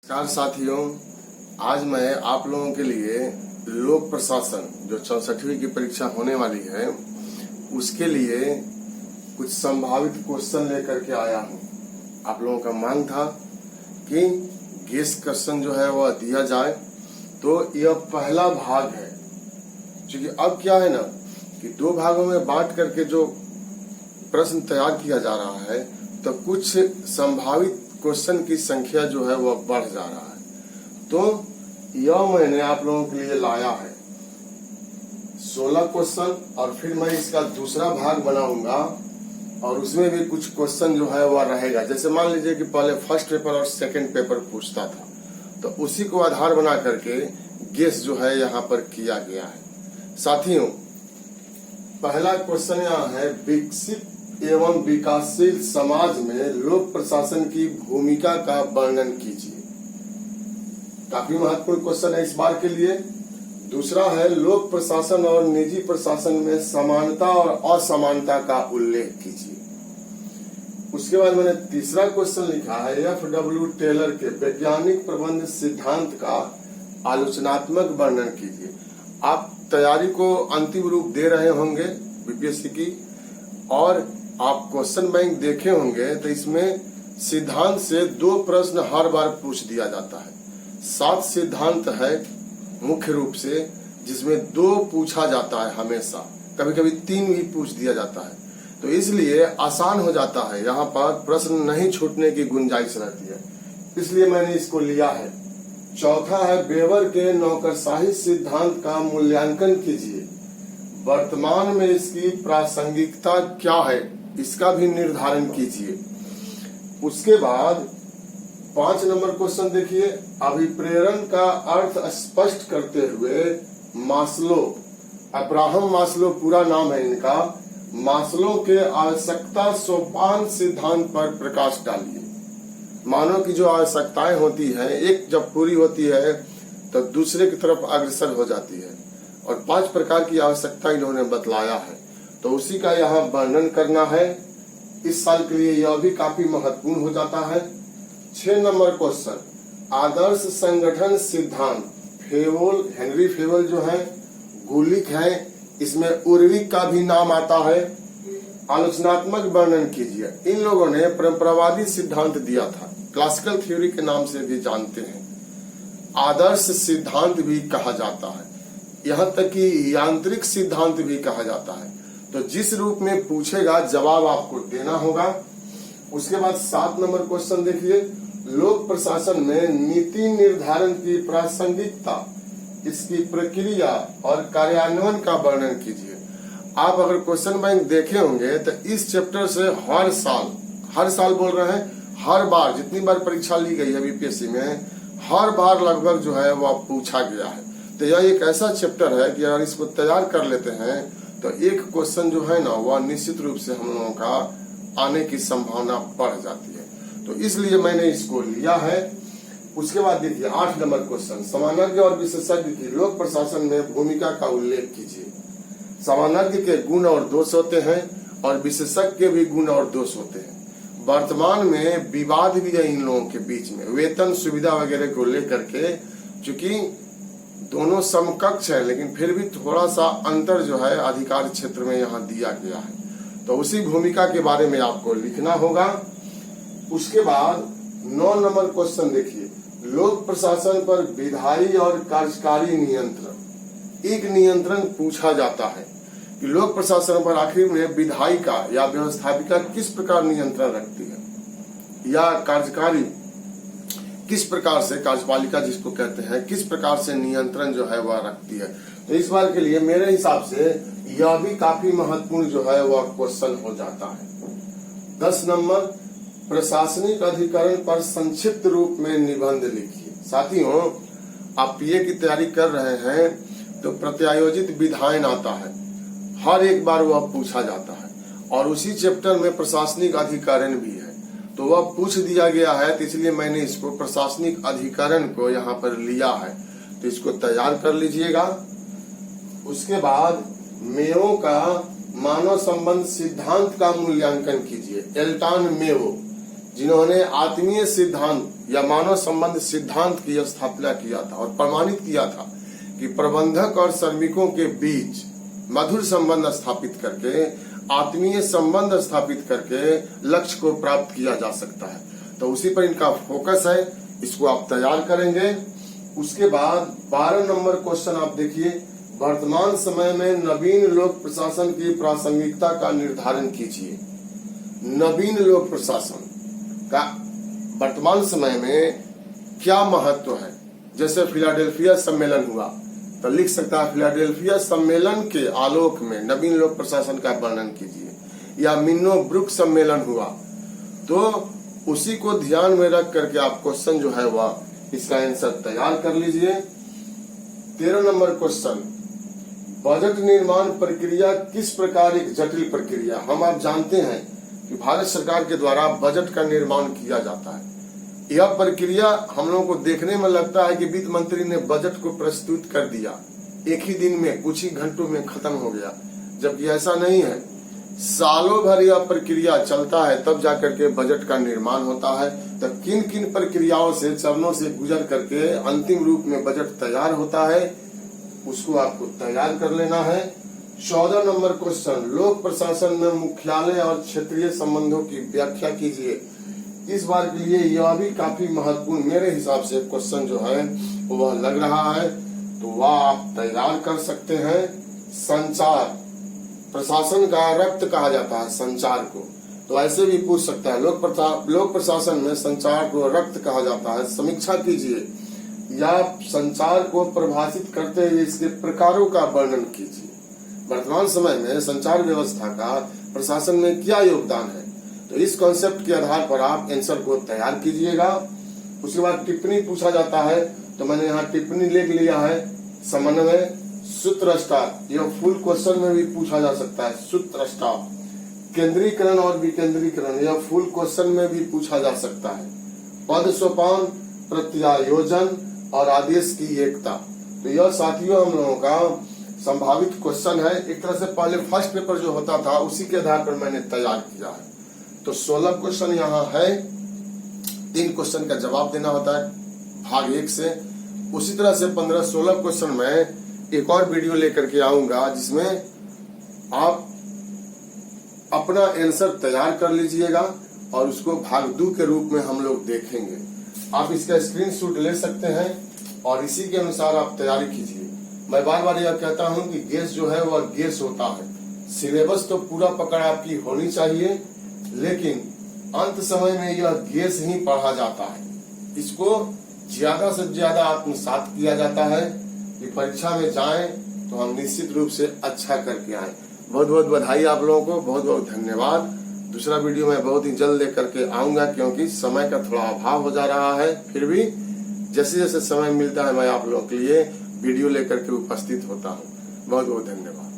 नमस्कार साथियों, आज मैं आप लोगों के लिए लोक प्रशासन जो 64वीं की परीक्षा होने वाली है उसके लिए कुछ संभावित क्वेश्चन लेकर के आया हूं। आप लोगों का मांग था कि गेस क्वेश्चन जो है वह दिया जाए, तो यह पहला भाग है। क्योंकि अब क्या है ना कि दो भागों में बांट करके जो प्रश्न तैयार किया जा रहा है, तो कुछ संभावित क्वेश्चन की संख्या जो है वह बढ़ जा रहा है। तो यह मैंने आप लोगों के लिए लाया है 16 क्वेश्चन, और फिर मैं इसका दूसरा भाग बनाऊंगा और उसमें भी कुछ क्वेश्चन जो है वह रहेगा। जैसे मान लीजिए कि पहले फर्स्ट पेपर और सेकंड पेपर पूछता था, तो उसी को आधार बना करके गेस जो है यहाँ पर किया गया है। साथियों, पहला क्वेश्चन यहाँ है, विकसित एवं विकासशील समाज में लोक प्रशासन की भूमिका का वर्णन कीजिए। काफी महत्वपूर्ण क्वेश्चन है इस बार के लिए। दूसरा है, लोक प्रशासन और निजी प्रशासन में समानता और असमानता का उल्लेख कीजिए। उसके बाद मैंने तीसरा क्वेश्चन लिखा है, F.W. टेलर के वैज्ञानिक प्रबंध सिद्धांत का आलोचनात्मक वर्णन कीजिए। आप तैयारी को अंतिम रूप दे रहे होंगे बीपीएससी की, और आप क्वेश्चन बैंक देखे होंगे, तो इसमें सिद्धांत से 2 प्रश्न हर बार पूछ दिया जाता है। 7 सिद्धांत है मुख्य रूप से, जिसमें 2 पूछा जाता है हमेशा, कभी कभी 3 भी पूछ दिया जाता है। तो इसलिए आसान हो जाता है, यहाँ पर प्रश्न नहीं छूटने की गुंजाइश रहती है, इसलिए मैंने इसको लिया है। चौथा है, वेबर के नौकरशाही सिद्धांत का मूल्यांकन कीजिए। वर्तमान में इसकी प्रासंगिकता क्या है, इसका भी निर्धारण कीजिए। उसके बाद 5 नंबर क्वेश्चन देखिए, अभिप्रेरण का अर्थ स्पष्ट करते हुए मास्लो, अब्राहम मास्लो पूरा नाम है इनका, मास्लो के आवश्यकता सोपान सिद्धांत पर प्रकाश डालिए। मानव की जो आवश्यकताएं होती है, एक जब पूरी होती है तो दूसरे की तरफ अग्रसर हो जाती है, और 5 प्रकार की आवश्यकता इन्होंने बतलाया है, तो उसी का यहाँ वर्णन करना है। इस साल के लिए यह भी काफी महत्वपूर्ण हो जाता है। 6 नंबर क्वेश्चन, आदर्श संगठन सिद्धांत। फेवल, हेनरी फेवल जो है गुलिक है, इसमें उर्विक का भी नाम आता है। आलोचनात्मक वर्णन कीजिए। इन लोगों ने परंपरावादी सिद्धांत दिया था, क्लासिकल थ्योरी के नाम से भी जानते हैं। आदर्श सिद्धांत भी कहा जाता है, यहाँ तक कि यांत्रिक सिद्धांत भी कहा जाता है। तो जिस रूप में पूछेगा जवाब आपको देना होगा। उसके बाद 7 नंबर क्वेश्चन देखिए, लोक प्रशासन में नीति निर्धारण की प्रासंगिकता, इसकी प्रक्रिया और कार्यान्वयन का वर्णन कीजिए। आप अगर क्वेश्चन बैंक देखे होंगे तो इस चैप्टर से हर साल बोल रहे हैं, हर बार जितनी बार परीक्षा ली गई है बीपीएससी में, हर बार लगभग जो है वह पूछा गया है। तो यह एक ऐसा चैप्टर है कि अगर इसको तैयार कर लेते हैं तो एक क्वेश्चन जो है ना वह निश्चित रूप से हम लोगों का आने की संभावना बढ़ जाती है। तो इसलिए मैंने इसको लिया है। उसके बाद देखिए 8 नंबर क्वेश्चन, समानज्ञ और विशेषज्ञ की लोक प्रशासन में भूमिका का उल्लेख कीजिए। समानज्ञ के गुण और दोष होते हैं और विशेषज्ञ के भी गुण और दोष होते हैं। वर्तमान में विवाद भी है इन लोगों के बीच में, वेतन सुविधा वगैरह को लेकर के। चूंकि दोनों समकक्ष है, लेकिन फिर भी थोड़ा सा अंतर जो है अधिकार क्षेत्र में यहाँ दिया गया है, तो उसी भूमिका के बारे में आपको लिखना होगा। उसके बाद 9 नंबर क्वेश्चन देखिए, लोक प्रशासन पर विधायी और कार्यकारी नियंत्रण। एक नियंत्रण पूछा जाता है कि लोक प्रशासन पर आखिर में विधायिका या व्यवस्थापिका किस प्रकार नियंत्रण रखती है, या कार्यकारी किस प्रकार से, कार्यपालिका जिसको कहते हैं, किस प्रकार से नियंत्रण जो है वह रखती है। तो इस बार के लिए मेरे हिसाब से यह भी काफी महत्वपूर्ण जो है वह क्वेश्चन हो जाता है। 10 नंबर, प्रशासनिक अधिकरण पर संक्षिप्त रूप में निबंध लिखिए। साथियों, आप पीए की तैयारी कर रहे हैं तो प्रत्यायोजित विधायन आता है, हर एक बार वह पूछा जाता है, और उसी चैप्टर में प्रशासनिक अधिकरण भी है, तो वह पूछ दिया गया है। तो इसलिए मैंने इसको प्रशासनिक अधिकरण को यहाँ पर लिया है, तो इसको तैयार कर लीजिएगा। उसके बाद मेयो का मानव संबंध सिद्धांत का मूल्यांकन कीजिए। एल्टन मेयो जिन्होंने आत्मीय सिद्धांत या मानव संबंध सिद्धांत की स्थापना किया था और प्रमाणित किया था कि प्रबंधक और श्रमिकों के बीच मधुर संबंध स्थापित करके, आत्मीय संबंध स्थापित करके लक्ष्य को प्राप्त किया जा सकता है। तो उसी पर इनका फोकस है, इसको आप तैयार करेंगे। उसके बाद 12 नंबर क्वेश्चन आप देखिए, वर्तमान समय में नवीन लोक प्रशासन की प्रासंगिकता का निर्धारण कीजिए। नवीन लोक प्रशासन का वर्तमान समय में क्या महत्व है। जैसे फिलाडेल्फिया सम्मेलन हुआ तो लिख सकता है फिलाडेल्फिया सम्मेलन के आलोक में नवीन लोक प्रशासन का वर्णन कीजिए। या मिन्नो ब्रुक सम्मेलन हुआ तो उसी को ध्यान में रख करके आप क्वेश्चन जो है वह इसका आंसर तैयार कर लीजिए। 13 नंबर क्वेश्चन, बजट निर्माण प्रक्रिया किस प्रकार एक जटिल प्रक्रिया। हम आप जानते हैं कि भारत सरकार के द्वारा बजट का निर्माण किया जाता है। यह प्रक्रिया हम लोगों को देखने में लगता है कि वित्त मंत्री ने बजट को प्रस्तुत कर दिया, एक ही दिन में कुछ ही घंटों में खत्म हो गया, जबकि ऐसा नहीं है। सालों भर यह प्रक्रिया चलता है, तब जाकर के बजट का निर्माण होता है। तो किन किन प्रक्रियाओं से, चरणों से गुजर करके अंतिम रूप में बजट तैयार होता है, उसको आपको तैयार कर लेना है। 14 नंबर क्वेश्चन, लोक प्रशासन में मुख्यालय और क्षेत्रीय संबंधों की व्याख्या कीजिए। इस बार के लिए यह भी काफी महत्वपूर्ण मेरे हिसाब से क्वेश्चन जो है वह लग रहा है, तो वह आप तैयार कर सकते हैं। संचार, प्रशासन का रक्त कहा जाता है संचार को, तो ऐसे भी पूछ सकता है। लोक प्रशासन में संचार को रक्त कहा जाता है। समीक्षा कीजिए या संचार को परिभाषित करते हुए इसके प्रकारों का वर्णन कीजिए। वर्तमान समय में संचार व्यवस्था का प्रशासन में क्या योगदान है, तो इस कॉन्सेप्ट के आधार पर आप आंसर को तैयार कीजिएगा। उसके बाद टिप्पणी पूछा जाता है, तो मैंने यहाँ टिप्पणी लिख लिया है। समन्वय, सूत्रष्टा, यह फुल क्वेश्चन में भी पूछा जा सकता है। सूत्रष्टा, केंद्रीकरण और विकेंद्रीकरण, यह फुल क्वेश्चन में भी पूछा जा सकता है। पद सोपान, प्रत्यायोजन और आदेश की एकता, तो यह साथियों हम लोगों का संभावित क्वेश्चन है। एक तरह से पहले फर्स्ट पेपर जो होता था उसी के आधार पर मैंने तैयार किया है। तो 16 क्वेश्चन यहाँ है, 3 क्वेश्चन का जवाब देना होता है भाग 1 से। उसी तरह से 15-16 क्वेश्चन में एक और वीडियो लेकर के आऊंगा जिसमें आप अपना आंसर तैयार कर लीजिएगा और उसको भाग 2 के रूप में हम लोग देखेंगे। आप इसका स्क्रीनशॉट ले सकते हैं और इसी के अनुसार आप तैयारी कीजिए। मैं बार बार यह कहता हूं कि गेस जो है वह गेस होता है। सिलेबस तो पूरा पकड़ आपकी होनी चाहिए, लेकिन अंत समय में यह गेस ही पढ़ा जाता है। इसको ज्यादा से ज्यादा आत्मसात किया जाता है कि परीक्षा में जाएं तो हम निश्चित रूप से अच्छा करके आए। बहुत बहुत बधाई आप लोगों को, बहुत बहुत धन्यवाद। दूसरा वीडियो मैं बहुत ही जल्द लेकर के आऊंगा, क्योंकि समय का थोड़ा अभाव हो जा रहा है। फिर भी जैसे जैसे समय मिलता है मैं आप लोगों के लिए वीडियो लेकर के उपस्थित होता हूँ। बहुत बहुत धन्यवाद।